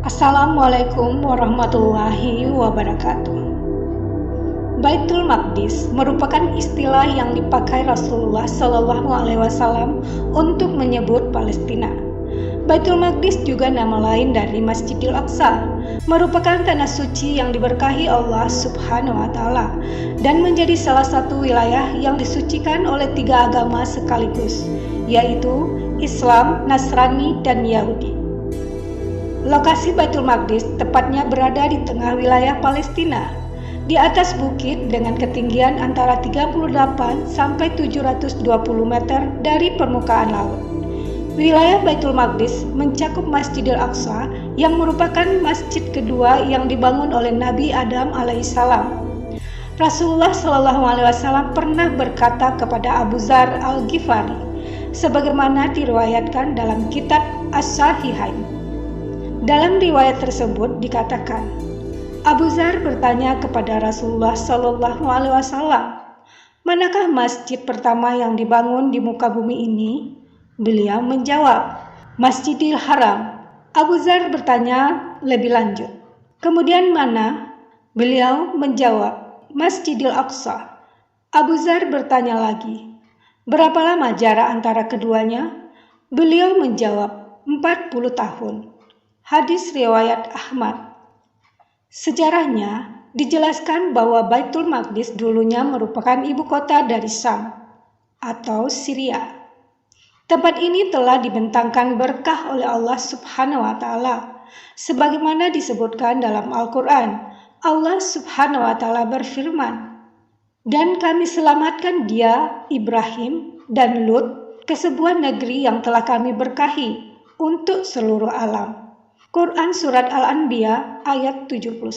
Assalamualaikum warahmatullahi wabarakatuh. Baitul Maqdis merupakan istilah yang dipakai Rasulullah Shallallahu Alaihi Wasallam untuk menyebut Palestina. Baitul Maqdis juga nama lain dari Masjidil Aqsa, merupakan tanah suci yang diberkahi Allah Subhanahu wa Ta'ala dan menjadi salah satu wilayah yang disucikan oleh 3 agama sekaligus, yaitu Islam, Nasrani, dan Yahudi. Lokasi Baitul Maqdis tepatnya berada di tengah wilayah Palestina, di atas bukit dengan ketinggian antara 38 sampai 720 meter dari permukaan laut. Wilayah Baitul Maqdis mencakup Masjidil Aqsa yang merupakan masjid kedua yang dibangun oleh Nabi Adam alaihissalam. Rasulullah Shallallahu Alaihi Wasallam pernah berkata kepada Abu Dzar Al-Ghifari, sebagaimana diriwayatkan dalam kitab As-Sahihain. Dalam riwayat tersebut dikatakan, Abu Dzar bertanya kepada Rasulullah Shallallahu Alaihi Wasallam, manakah masjid pertama yang dibangun di muka bumi ini? Beliau menjawab, Masjidil Haram. Abu Dzar bertanya lebih lanjut, kemudian mana? Beliau menjawab, Masjidil Aqsa. Abu Dzar bertanya lagi, berapa lama jarak antara keduanya? Beliau menjawab, 40 tahun. Hadis riwayat Ahmad. Sejarahnya dijelaskan bahwa Baitul Maqdis dulunya merupakan ibu kota dari Syam atau Syria. Tempat ini telah dibentangkan berkah oleh Allah Subhanahu wa Ta'ala. Sebagaimana disebutkan dalam Al-Quran, Allah Subhanahu wa Ta'ala berfirman, dan kami selamatkan dia, Ibrahim dan Lut ke sebuah negeri yang telah kami berkahi untuk seluruh alam. Quran Surat Al-Anbiya ayat 71.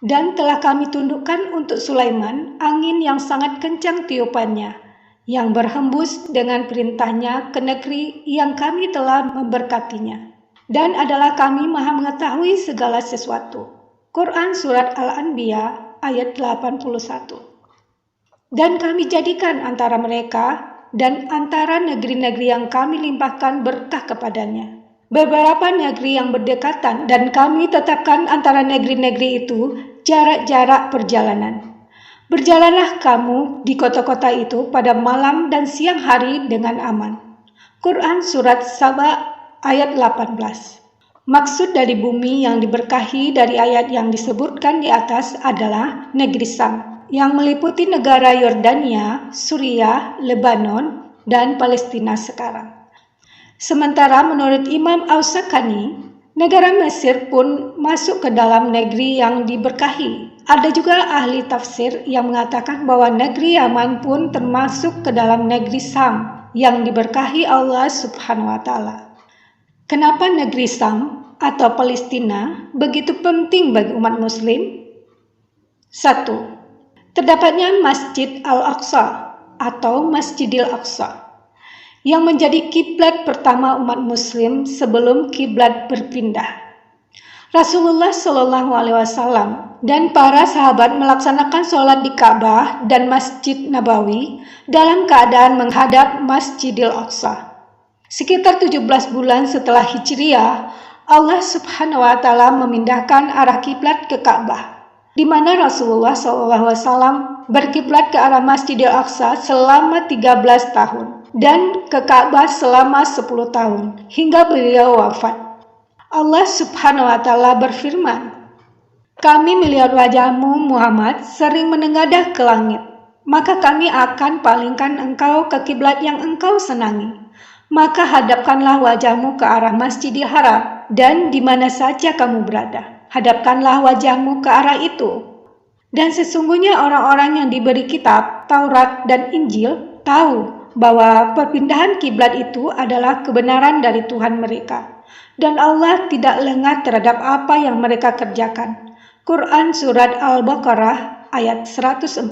Dan telah kami tundukkan untuk Sulaiman angin yang sangat kencang tiupannya, yang berhembus dengan perintahnya ke negeri yang kami telah memberkatinya. Dan adalah kami maha mengetahui segala sesuatu. Quran Surat Al-Anbiya ayat 81. Dan kami jadikan antara mereka dan antara negeri-negeri yang kami limpahkan berkah kepadanya beberapa negeri yang berdekatan, dan kami tetapkan antara negeri-negeri itu jarak-jarak perjalanan. Berjalanlah kamu di kota-kota itu pada malam dan siang hari dengan aman. Quran Surat Saba ayat 18. Maksud dari bumi yang diberkahi dari ayat yang disebutkan di atas adalah negeri Syam, yang meliputi negara Yordania, Suriah, Lebanon, dan Palestina sekarang. Sementara menurut Imam Aus-Sakani, negara Mesir pun masuk ke dalam negeri yang diberkahi. Ada juga ahli tafsir yang mengatakan bahwa negeri Yaman pun termasuk ke dalam negeri Syam yang diberkahi Allah Subhanahu wa Ta'ala. Kenapa negeri Syam atau Palestina begitu penting bagi umat Muslim? 1. Terdapatnya Masjid Al-Aqsa atau Masjidil Aqsa yang menjadi kiblat pertama umat Muslim sebelum kiblat berpindah. Rasulullah Shallallahu Alaihi Wasallam dan para sahabat melaksanakan sholat di Ka'bah dan Masjid Nabawi dalam keadaan menghadap Masjidil Aqsa. Sekitar 17 bulan setelah Hijriah, Allah Subhanahu wa Ta'ala memindahkan arah kiblat ke Ka'bah, di mana Rasulullah Shallallahu Alaihi Wasallam berkiblat ke arah Masjidil Aqsa selama 13 tahun. Dan ke Ka'bah selama 10 tahun, hingga beliau wafat. Allah Subhanahu wa Ta'ala berfirman, kami melihat wajahmu Muhammad sering menengadah ke langit, maka kami akan palingkan engkau ke kiblat yang engkau senangi. Maka hadapkanlah wajahmu ke arah Masjidil Haram, dan di mana saja kamu berada, hadapkanlah wajahmu ke arah itu. Dan sesungguhnya orang-orang yang diberi kitab, Taurat dan Injil tahu bahwa perpindahan kiblat itu adalah kebenaran dari Tuhan mereka, dan Allah tidak lengah terhadap apa yang mereka kerjakan. Quran Surat Al-Baqarah ayat 144.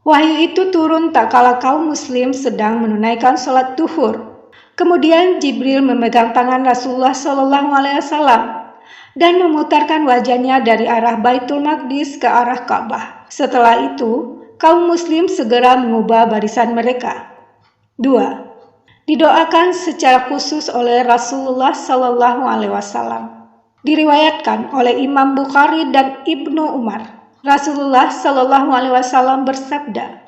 Wahyu itu turun tak kala kaum muslim sedang menunaikan sholat duhur. Kemudian Jibril memegang tangan Rasulullah Shallallahu Alaihi Wasallam dan memutarkan wajahnya dari arah Baitul Maqdis ke arah Ka'bah. Setelah itu, kaum muslim segera mengubah barisan mereka. 2. didoakan secara khusus oleh Rasulullah Sallallahu Alaihi Wasallam. Diriwayatkan oleh Imam Bukhari dan Ibnu Umar, Rasulullah Sallallahu Alaihi Wasallam bersabda,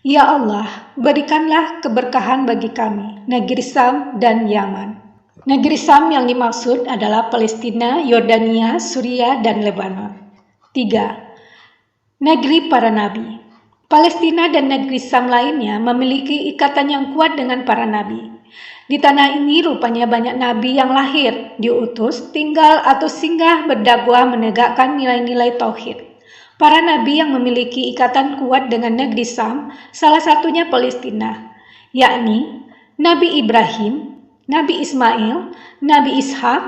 "Ya Allah, berikanlah keberkahan bagi kami, negeri Sam dan Yaman." Negeri Sam yang dimaksud adalah Palestina, Yordania, Suriah, dan Lebanon. 3. Negeri para nabi. Palestina dan negeri Sam lainnya memiliki ikatan yang kuat dengan para nabi. Di tanah ini rupanya banyak nabi yang lahir, diutus, tinggal atau singgah berdakwah menegakkan nilai-nilai tauhid. Para nabi yang memiliki ikatan kuat dengan negeri Sam, salah satunya Palestina, yakni Nabi Ibrahim, Nabi Ismail, Nabi Ishak,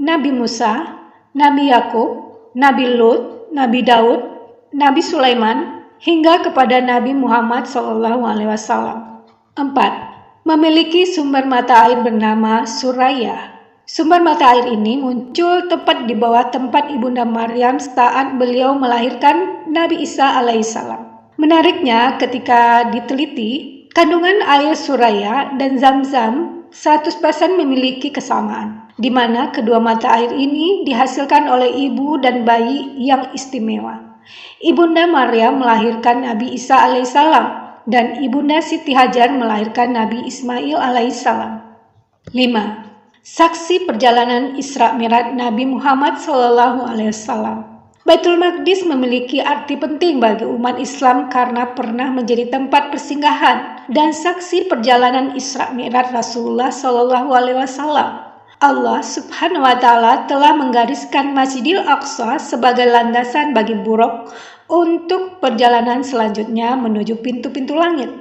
Nabi Musa, Nabi Yakub, Nabi Lut, Nabi Daud, Nabi Sulaiman, hingga kepada Nabi Muhammad SAW. 4. Memiliki sumber mata air bernama Suraya. Sumber mata air ini muncul tepat di bawah tempat Ibunda Maryam saat beliau melahirkan Nabi Isa alaihissalam. Menariknya, ketika diteliti, kandungan air Suraya dan Zam-Zam 100% memiliki kesamaan, di mana kedua mata air ini dihasilkan oleh ibu dan bayi yang istimewa. Ibunda Maryam melahirkan Nabi Isa alaihissalam dan Ibunda Siti Hajar melahirkan Nabi Ismail alaihissalam. 5. Saksi perjalanan Isra Mi'raj Nabi Muhammad SAW. Baitul Maqdis memiliki arti penting bagi umat Islam karena pernah menjadi tempat persinggahan dan saksi perjalanan Isra Mi'raj Rasulullah SAW. Allah Subhanahu wa Ta'ala telah menggariskan Masjidil Aqsa sebagai landasan bagi Buraq untuk perjalanan selanjutnya menuju pintu-pintu langit.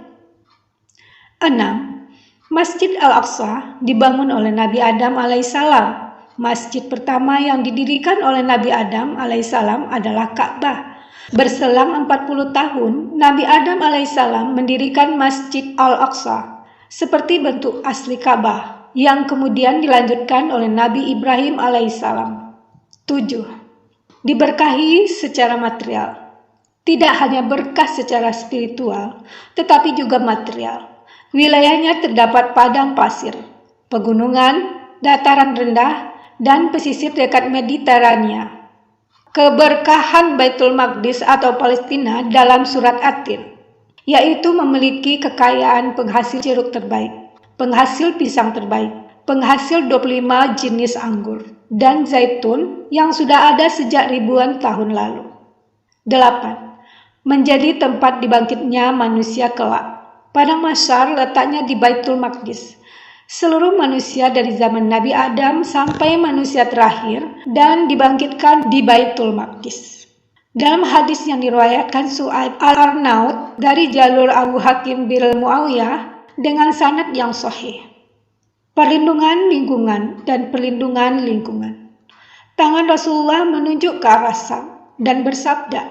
6. Masjid Al-Aqsa dibangun oleh Nabi Adam alaihissalam. Masjid pertama yang didirikan oleh Nabi Adam alaihissalam adalah Ka'bah. Berselang 40 tahun, Nabi Adam alaihissalam mendirikan Masjid Al-Aqsa seperti bentuk asli Ka'bah yang kemudian dilanjutkan oleh Nabi Ibrahim alaihissalam. 7. Diberkahi secara material. Tidak hanya berkah secara spiritual, tetapi juga material. Wilayahnya terdapat padang pasir, pegunungan, dataran rendah, dan pesisir dekat Mediterania. Keberkahan Baitul Maqdis atau Palestina dalam surat At-Tin, yaitu memiliki kekayaan penghasil jeruk terbaik, penghasil pisang terbaik, penghasil 25 jenis anggur, dan zaitun yang sudah ada sejak ribuan tahun lalu. 8. Menjadi tempat dibangkitnya manusia kelak. Padang Mahsyar letaknya di Baitul Maqdis. Seluruh manusia dari zaman Nabi Adam sampai manusia terakhir dan dibangkitkan di Baitul Maqdis. Dalam hadis yang diriwayatkan Su'aib al-Arnaud dari jalur Abu Hakim bin Muawiyah dengan sanad yang sahih. Perlindungan lingkungan dan perlindungan lingkungan. Tangan Rasulullah menunjuk ke arah Sam dan bersabda,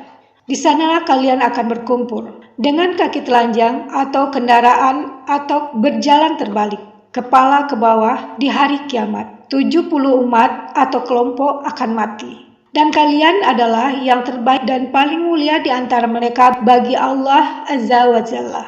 "Di sanalah kalian akan berkumpul dengan kaki telanjang atau kendaraan atau berjalan terbalik, kepala ke bawah di hari kiamat. 70 umat atau kelompok akan mati. Dan kalian adalah yang terbaik dan paling mulia di antara mereka bagi Allah Azza wa Jalla."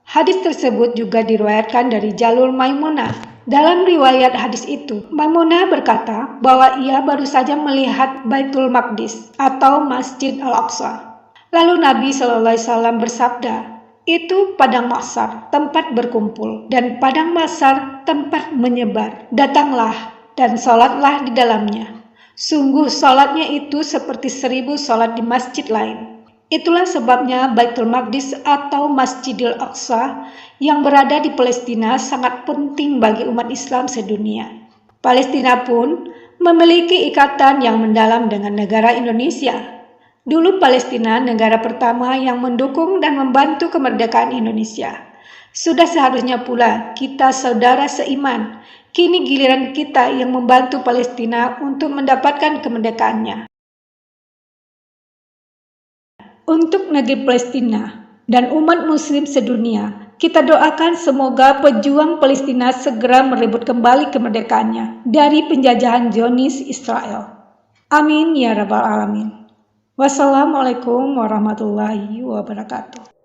Hadis tersebut juga diriwayatkan dari jalur Maimunah. Dalam riwayat hadis itu, Maimunah berkata bahwa ia baru saja melihat Baitul Maqdis atau Masjid Al-Aqsa. Lalu Nabi SAW bersabda, "Itu padang mahsyar, tempat berkumpul, dan padang mahsyar, tempat menyebar. Datanglah dan sholatlah di dalamnya. Sungguh sholatnya itu seperti 1000 sholat di masjid lain." Itulah sebabnya Baitul Maqdis atau Masjidil Aqsa yang berada di Palestina sangat penting bagi umat Islam sedunia. Palestina pun memiliki ikatan yang mendalam dengan negara Indonesia. Dulu Palestina negara pertama yang mendukung dan membantu kemerdekaan Indonesia. Sudah seharusnya pula kita saudara seiman, kini giliran kita yang membantu Palestina untuk mendapatkan kemerdekaannya. Untuk negeri Palestina dan umat muslim sedunia, kita doakan semoga pejuang Palestina segera merebut kembali kemerdekaannya dari penjajahan Zionis Israel. Amin ya rabbal alamin. Wassalamualaikum warahmatullahi wabarakatuh.